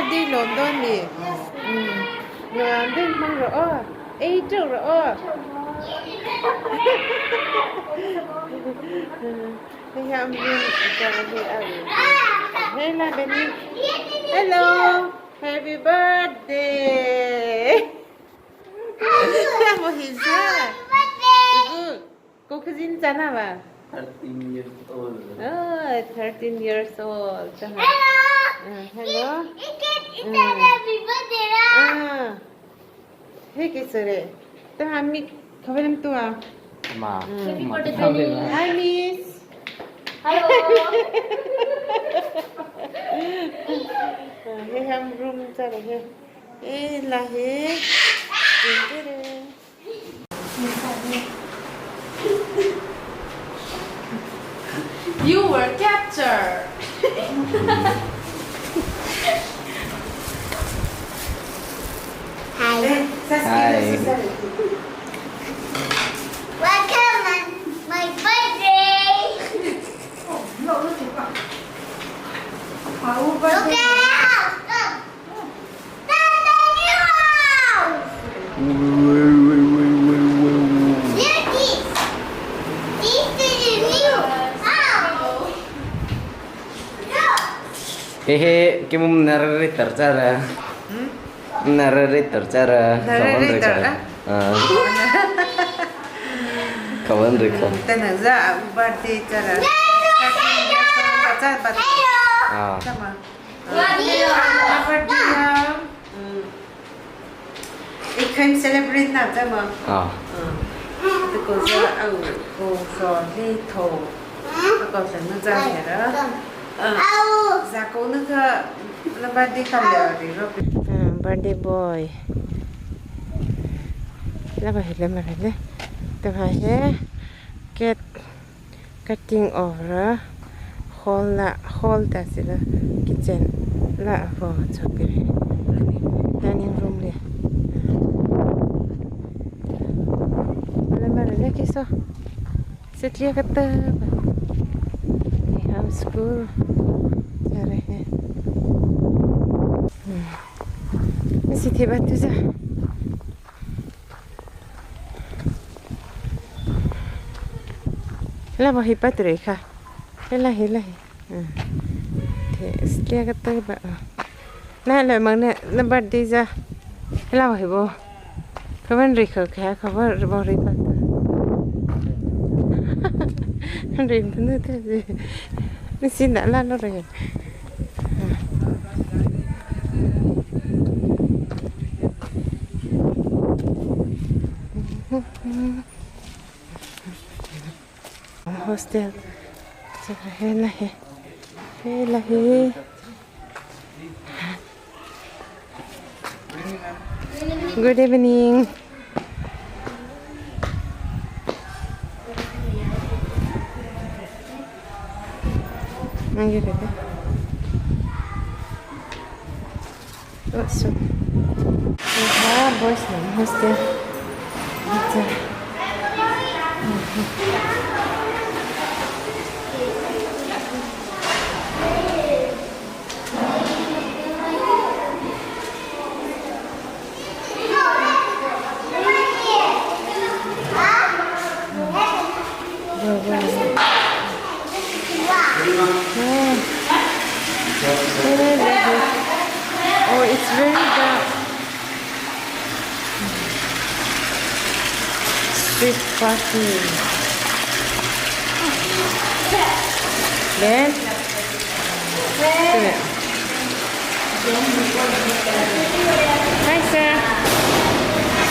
đi London đi. Người đi mang rõ. Ê trâu rõ. Hey, I'm Hello, Benny. Hello. Happy birthday. What is that? Cô cứ dính chán à bà? 13 years old. Oh, 13 years old. Hello. Hello. It's happy birthday lah. Hey, kisare. To hami khabaram to ah. Ma. Happy birthday, Ma. Benny. Hi, miss. Hello. Hey, ham room chale he. Eh, la he. You were captured. Hi. Hi. Welcome on my birthday. Look at the house. That's the new house. Look this. This is the new house. Look. Hehe, kamu narrator cara. Narrator cara. Narrator, Kawan rekam. Tana za birthday cara. Hello. Sama. Hello. Birthday. Ikan celebrate na sama. Itu za au ko so le tho. Ko sa na za hera. Za ko na ka na birthday kalo ri ro. Birthday boy. La ba hele ma hele. Ta ba he get cutting over hall ta sila kitchen la vo chopire dining room le la mara le kiso setlia kata home school jare he misi the batu za la ba hi patre kha hela thế stia cái tay bạn nãy lại mang nè nó bắt đi ra thế nào hả bố các bạn rì khờ khá các bạn bỏ rì bắt rì nó thế gì nó xin đã lan nó rồi hostel hela he good evening manggil deh what's up boys nih hostel gitu Oh, it's very dark. Street parking. Then, hi sir.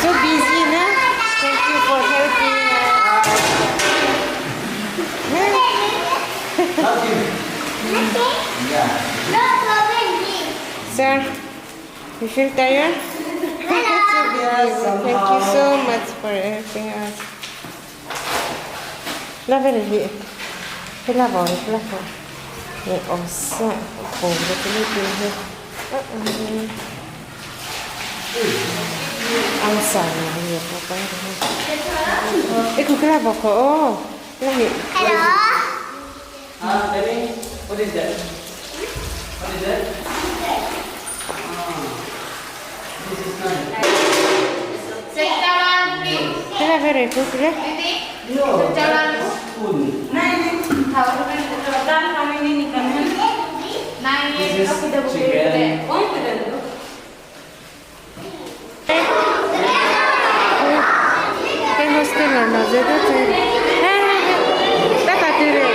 So busy, na? Thank you for helping. Sir, you feel tired? Thank you so much for helping us. Love it. Love it. Osa, cold. Ang sana niya pa. Ikaw love ko. Oh, love. Hello. Daddy, what is that? What is that? Thế là phải để phút đấy. Cái hostel là nó rất là chơi. Tất cả từ đây.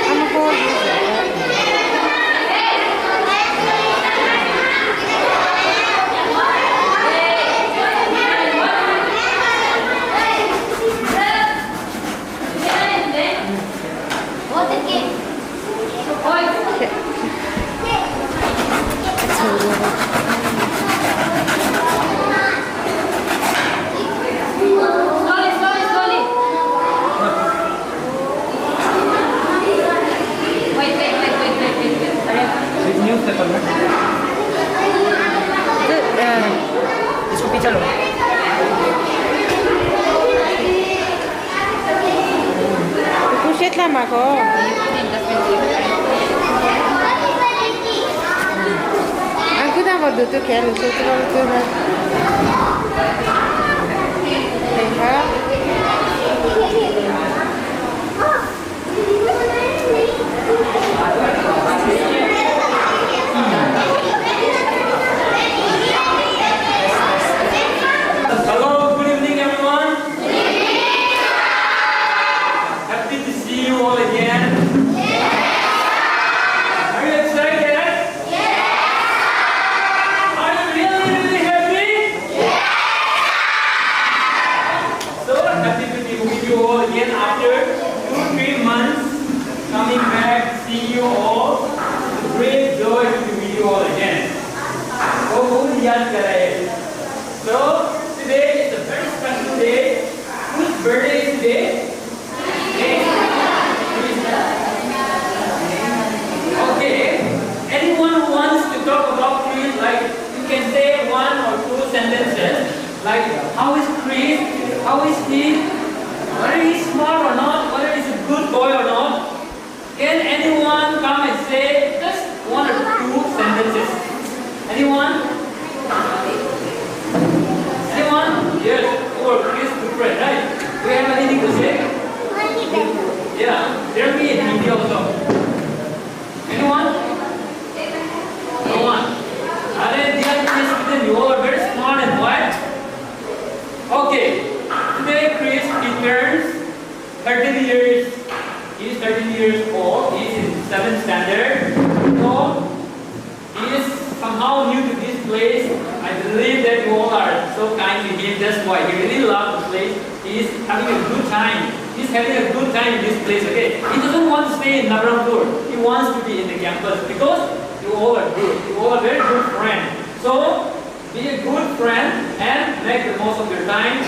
Ăn cô. इसको पीछे लो Puset lang ako. Aku dah mau duduk ya, lucu lucu lah. Tengok. Hello, good evening everyone. Happy to see you all again. Are you excited? Are you really happy? So happy to be with you all again after 2-3 months coming back, see you all. It's a great joy to be with you all again. So today is a very special day. Whose birthday is today? Okay. Anyone who wants to talk about Chris, like you can say 1 or 2 sentences, like how is Chris? How is he? Whether he's smart or not? Whether he's a good boy or not? Can anyone come and say just 1 or 2 sentences? Anyone? Anyone? Yes. Or Chris to pray, right? Do you have anything to say? Yeah. There will be a video also. Anyone? No one. Are they Chris? You all are very smart and what? Okay. Today Chris he turns 13 years. He is 13 years old. He is in 7th standard. So he is somehow new to this place. I believe that you all are so kind to him. That's why he really loves the place. He is having a good time. He's having a good time in this place. Okay. He doesn't want to stay in Navrampur. He wants to be in the campus because you all are good. You all are very good friends. So be a good friend and make the most of your time,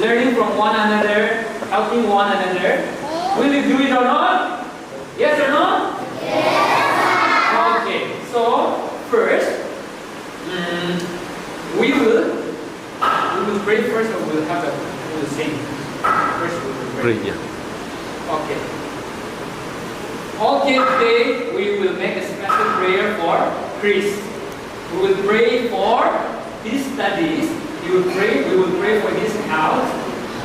learning from one another, helping one another. Will you do it or not? Yes or no? Yes. Okay. So first, we will pray first, or we'll have we'll sing. First we will pray. Okay. Okay, today we will make a special prayer for Chris. We will pray for his studies. We will pray for his health.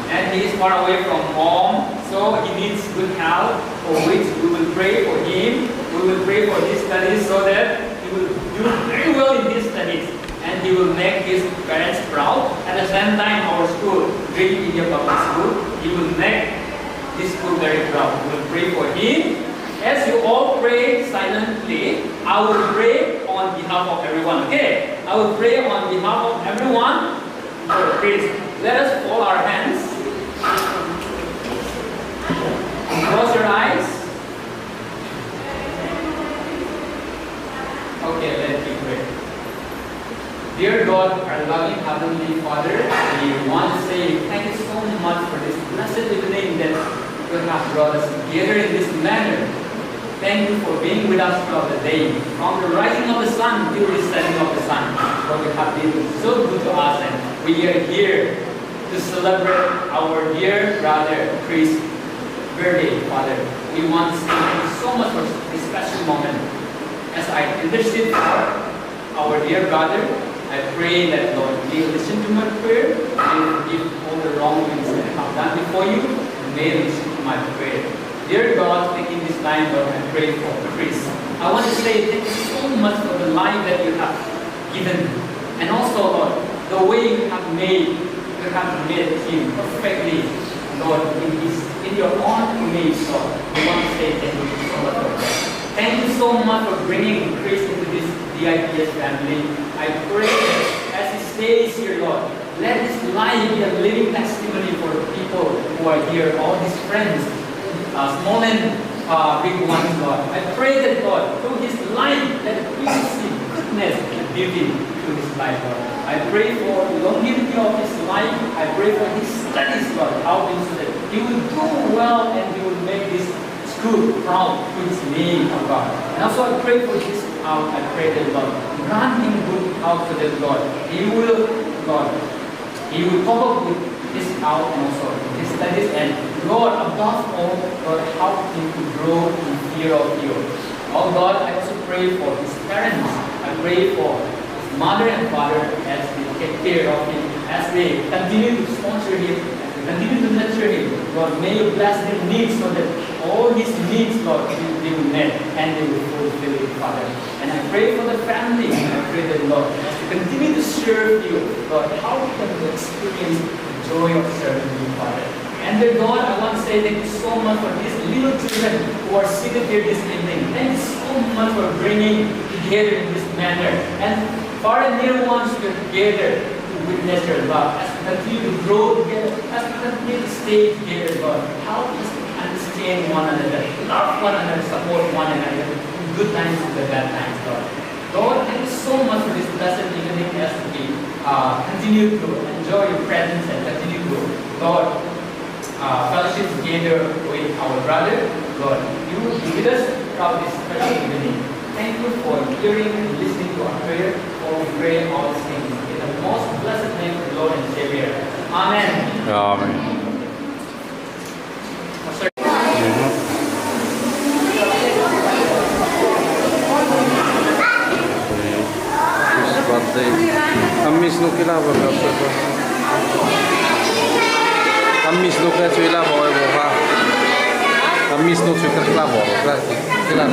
And he is far away from home, so he needs good health, for which we will pray for him. We will pray for his studies so that he will do very well in his studies. And he will make his parents proud. At the same time, our school, Great India Public School, he will make this school very proud. We will pray for him. As you all pray silently, I will pray on behalf of everyone. Okay? I will pray on behalf of everyone for Chris. Let us fold our hands. Close your eyes. Okay, let me pray. Dear God, our loving Heavenly Father, we want to say thank you so much for this blessed evening that you have brought us together in this manner. Thank you for being with us throughout the day, from the rising of the sun till the setting of the sun. Lord, you have been so good to us, and we are here to celebrate our dear brother Chris' birthday, Father. We want to say thank you so much for this special moment. As I intercede for our dear brother, I pray that, Lord, you listen to my prayer, you forgive all the wrongdoings that I have done before you, and may you listen to my prayer. Dear God, taking this time, Lord, I pray for Chris. I want to say thank you so much for the life that you have given. And also, Lord, the way you have made him perfectly, Lord, in your own image, Lord. I want to say thank you so much for that. Thank you so much for bringing Chris into this DIPS family. I pray that as he stays here, Lord, let his life be a living testimony for the people who are here, all his friends, small and big ones, Lord. I pray that, Lord, through his life, let people see goodness and beauty through his life, Lord. I pray for the longevity of his life. I pray for his studies, Lord, how so that he will do well and he will make this school proud to his name, oh God. And also I pray for his out. I pray that, Lord, grant him good out so that, Lord, he will, God, he will cope up with his out and also his studies, and Lord, above all, Lord, help him to grow in fear of you. Oh God, I also pray for his parents. I pray for his mother and father as they take care of him, as they continue to sponsor him, as they continue to nurture him. Lord, may you bless their needs so that all his needs, Lord, they will met and they will fulfill it, Father. And I pray for the family. I pray that, Lord, as they continue to serve you, Lord, how can we experience the joy of serving you, Father? And dear God, I want to say thank you so much for these little children who are seated here this evening. Thank you so much for bringing together in this manner. And far and near ones we are together to witness your love. As we continue to grow together, as we continue to stay together, God, help us to understand one another, love one another, support one another in good times and the bad times, God. Lord, thank you so much for this blessed evening as we continue to enjoy your presence and continue to, Lord, fellowship together with our brother. Lord, you will be with us throughout this special evening. Thank you for hearing and listening to our prayer. For we pray all these things in the most blessed name of the Lord and Savior. Amen. Amen. Amis nuk kila berapa? Amis nuk kan suila bawa bawa. Amis nuk suka kila bawa. Kila.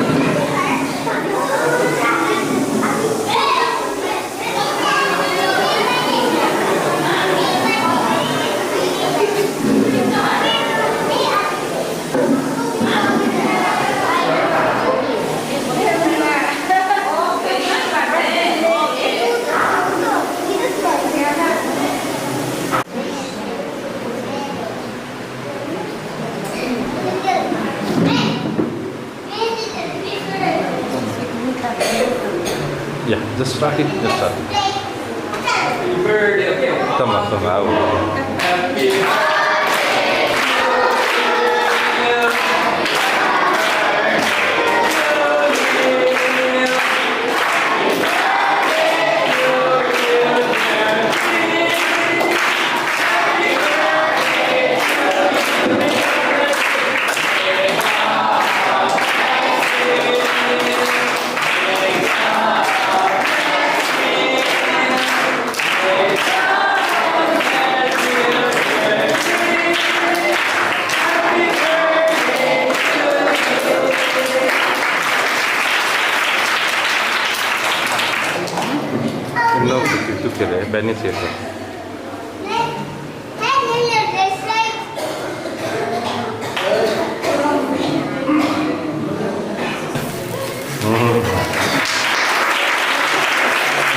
Yeah, just start it. Just start it. Happy birthday, okay? Tama. Happy No, tu kira, bani siapa?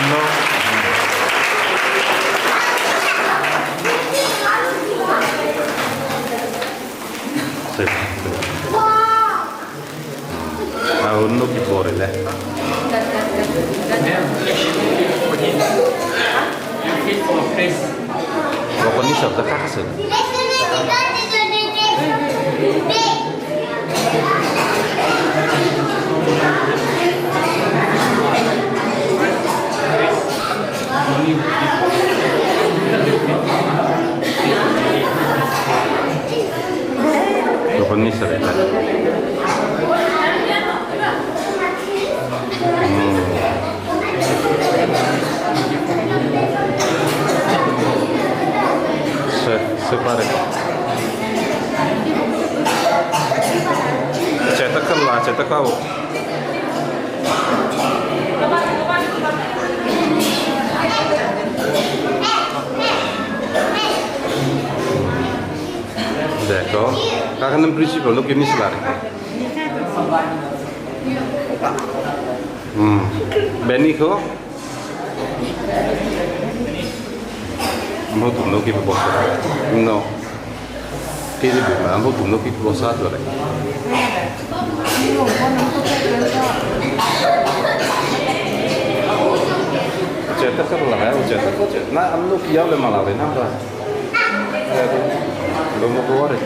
No. Ah, uno che vuole lei. Pokok ni sabda kakak. Pokok ni sabda. Separe. Cetak kalna, cetak kalo. D'accord. Kakak nem principal lo kini selari. Beni ko. Ambo tum lo ki bosa. No. Kiri bu, ambo tum lo ki bosa tu le. Cetak kalna ya, cetak. Nah, am lo kiau le malah le nampak. Belum mau keluar ya?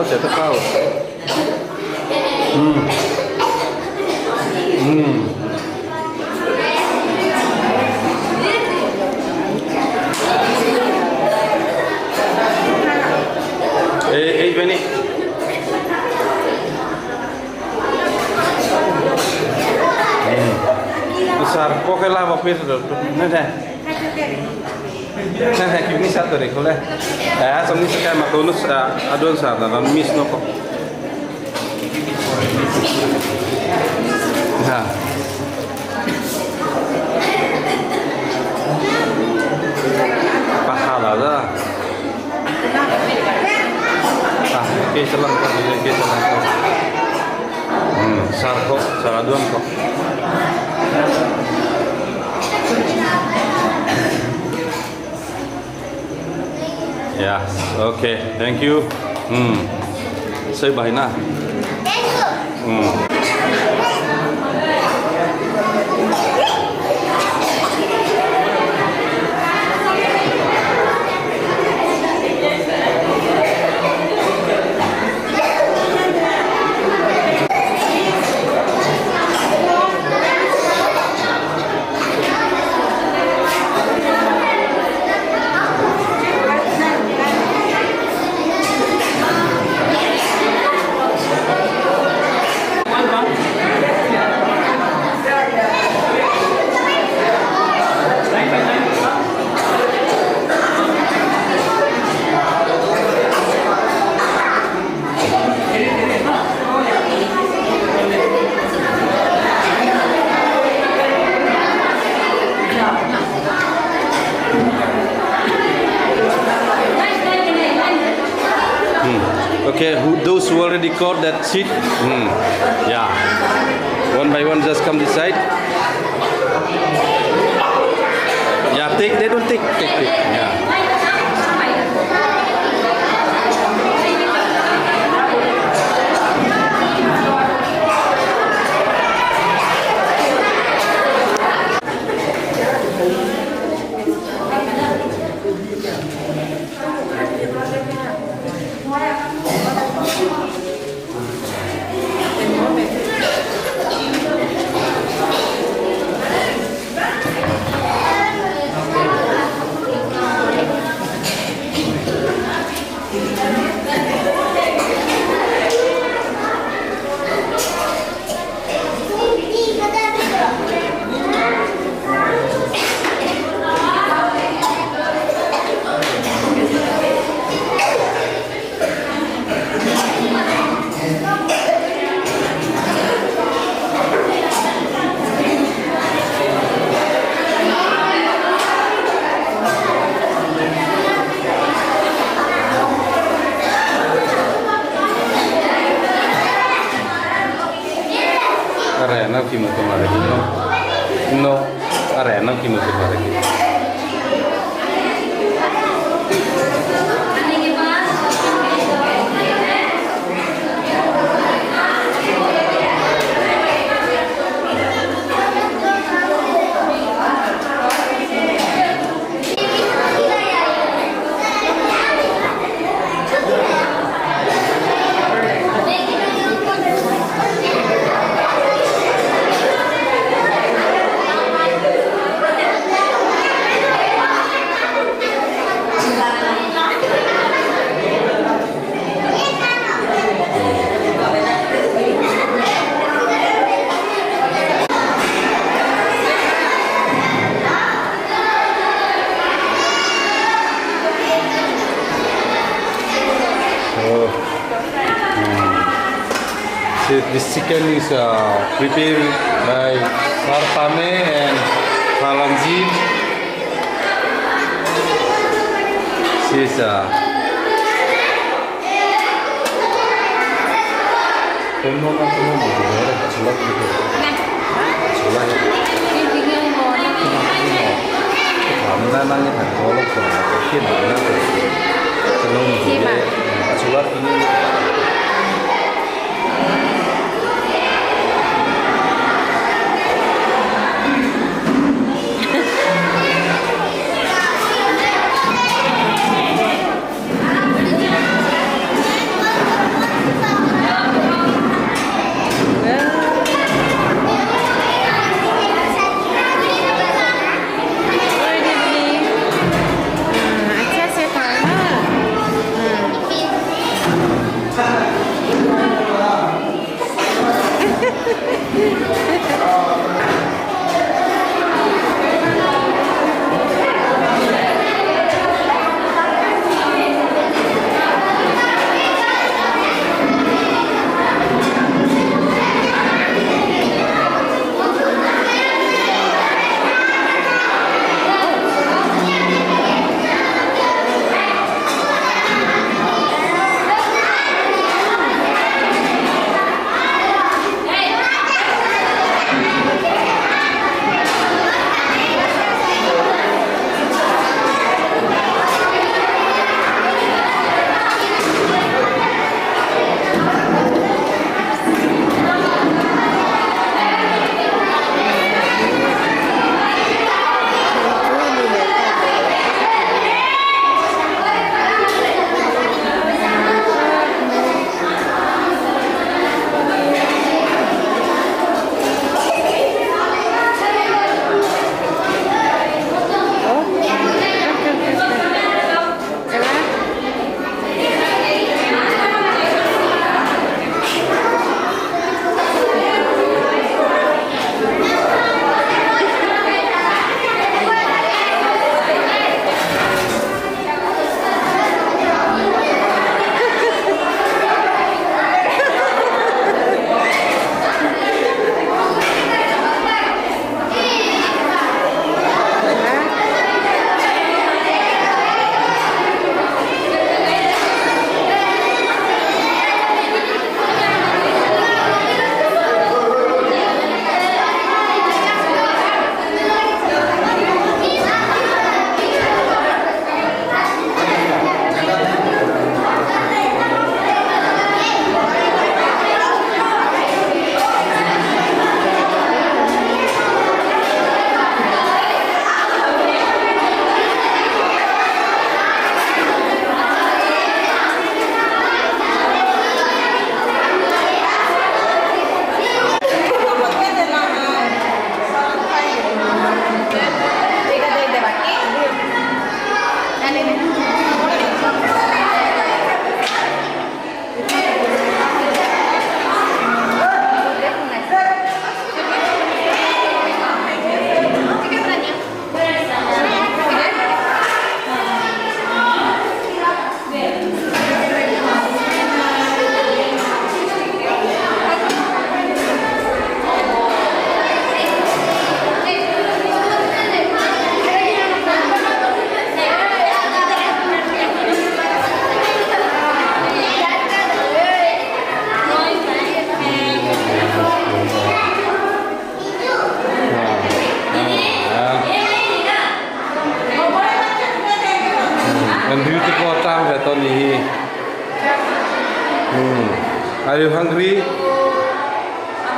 Cetak kau. Beni. Besar, kok kalah apa sudah? Nada. Nah, kini satu deh, boleh. Sambil sekarang maklunus aduan saat dalam minlo kok. Nah. Pahala dah. Oke, selang kok, oke selang kok. Sar kok, salah aduan kok. Yes, okay, thank you. Say bye na. Thank you. Okay, those who already caught that seat, yeah. One by one, just come this side. Yeah, take. They don't take. Yeah. Arena kimo kemarin no arena kimo kemarin. This chicken is prepared by Fahrah and avangin. This is Are you hungry? I'm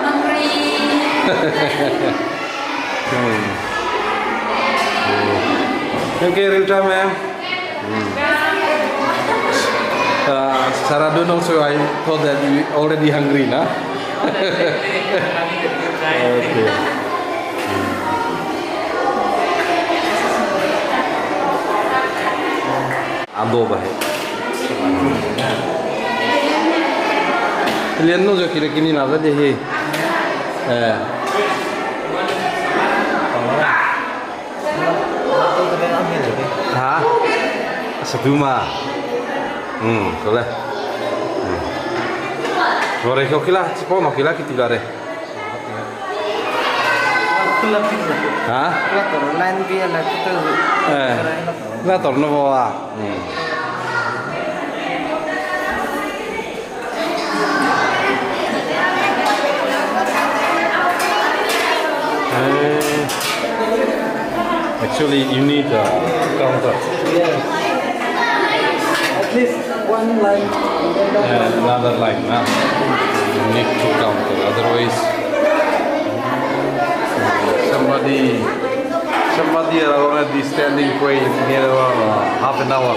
hungry. Okay, Rilta, ma'am. Sarah don't know, so I thought that you already hungry, nah? Okay. Ando ba hai? Lian no jo kini na za de he. Ha? Satu ma. Boleh. Goreng kau kila, cipo mau kila kita lare. Hah? lain dia lah kita. Lah torno bawa. Actually, you need a counter. At least one line. And another line. You need to counter. Otherwise, somebody are already standing waiting near half an hour.